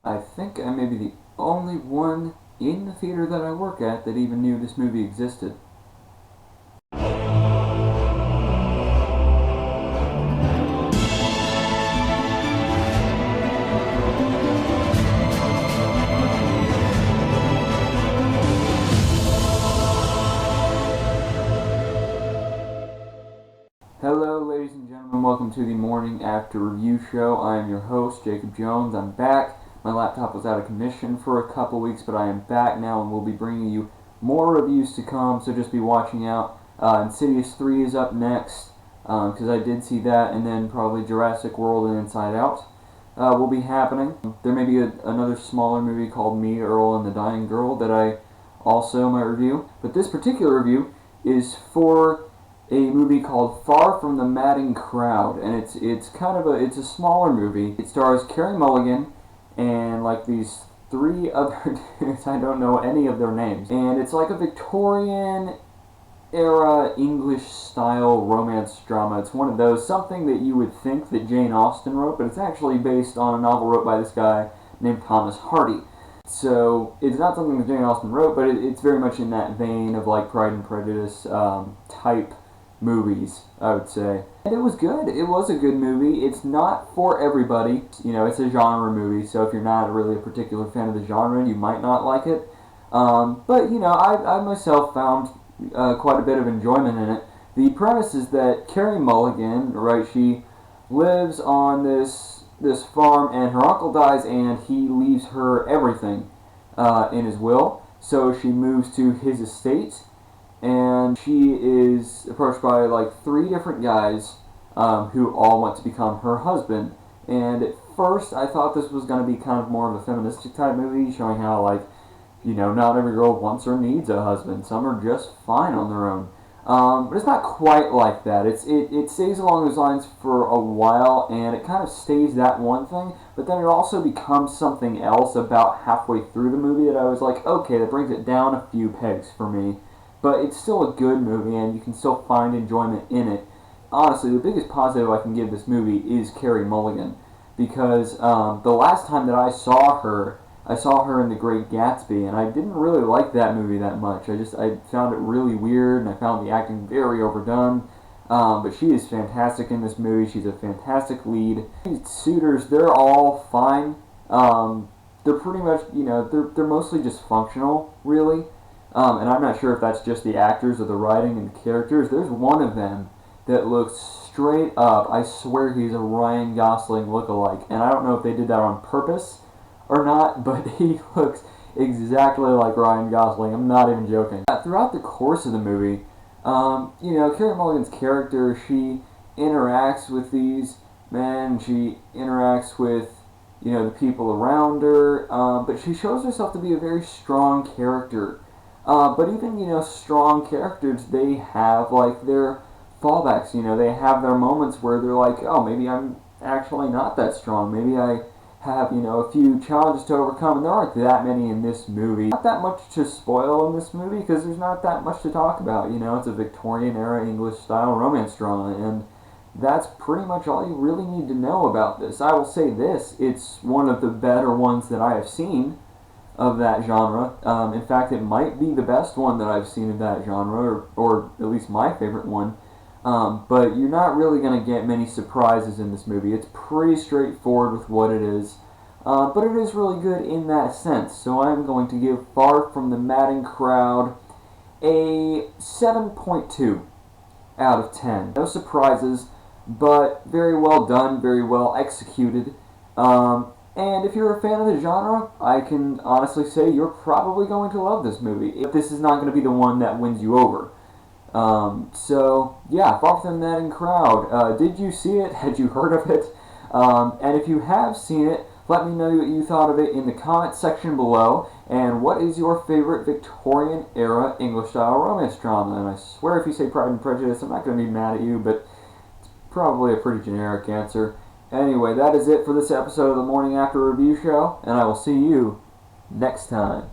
I think I may be the only one in the theater that I work at that even knew this movie existed. Hello, ladies and gentlemen. Welcome to the Morning After Review Show. I am your host, Jacob Jones. I'm back. My laptop was out of commission for a couple weeks, but I am back now and we'll be bringing you more reviews to come, so just be watching out. Insidious 3 is up next, because I did see that, and then probably Jurassic World and Inside Out will be happening. There may be another smaller movie called Me, Earl, and the Dying Girl that I also might review. But this particular review is for a movie called Far From the Madding Crowd, and it's a smaller movie. It stars Carey Mulligan and like these three other dudes. I don't know any of their names, and it's like a Victorian era English style romance drama. It's one of those, something that you would think that Jane Austen wrote, but it's actually based on a novel wrote by this guy named Thomas Hardy. So it's not something that Jane Austen wrote, but it's very much in that vein of like Pride and Prejudice type movies, I would say. And it was good. It was a good movie. It's not for everybody. You know, it's a genre movie, so if you're not really a particular fan of the genre, you might not like it. But, you know, I myself found quite a bit of enjoyment in it. The premise is that Carey Mulligan, right, she lives on this farm, and her uncle dies, and he leaves her everything in his will. So she moves to his estate, and she is approached by like three different guys who all want to become her husband. And at first I thought this was going to be kind of more of a feministic type movie, showing how, like, you know, not every girl wants or needs a husband. Some are just fine on their own. But it's not quite like that. It stays along those lines for a while, and it kind of stays that one thing, but then it also becomes something else about halfway through the movie that I was like, okay, that brings it down a few pegs for me. But it's still a good movie, and you can still find enjoyment in it. Honestly, the biggest positive I can give this movie is Carey Mulligan, because the last time that I saw her in The Great Gatsby, and I didn't really like that movie that much. I found it really weird, and I found the acting very overdone. But she is fantastic in this movie. She's a fantastic lead. These suitors, they're all fine. They're pretty much, you know, they're mostly just functional, really. And I'm not sure if that's just the actors or the writing and the characters. There's one of them that looks straight up, I swear he's a Ryan Gosling lookalike. And I don't know if they did that on purpose or not, but he looks exactly like Ryan Gosling. I'm not even joking. Throughout the course of the movie, you know, Carey Mulligan's character, she interacts with these men, she interacts with, you know, the people around her, but she shows herself to be a very strong character. But even, you know, strong characters, they have, like, their fallbacks, you know, they have their moments where they're like, oh, maybe I'm actually not that strong, maybe I have, you know, a few challenges to overcome, and there aren't that many in this movie. Not that much to spoil in this movie, because there's not that much to talk about, you know, it's a Victorian-era English-style romance drama, and that's pretty much all you really need to know about this. I will say this, it's one of the better ones that I have seen of that genre. In fact, it might be the best one that I've seen of that genre, or at least my favorite one. But you're not really going to get many surprises in this movie. It's pretty straightforward with what it is, but it is really good in that sense. So I'm going to give Far From the Madding Crowd a 7.2 out of 10. No surprises, but very well done, very well executed. And if you're a fan of the genre, I can honestly say you're probably going to love this movie. This is not going to be the one that wins you over. So, yeah, Far From the Madding Crowd. Did you see it? Had you heard of it? And if you have seen it, let me know what you thought of it in the comment section below. And what is your favorite Victorian-era English-style romance drama? And I swear if you say Pride and Prejudice, I'm not going to be mad at you, but it's probably a pretty generic answer. Anyway, that is it for this episode of the Morning After Review Show, and I will see you next time.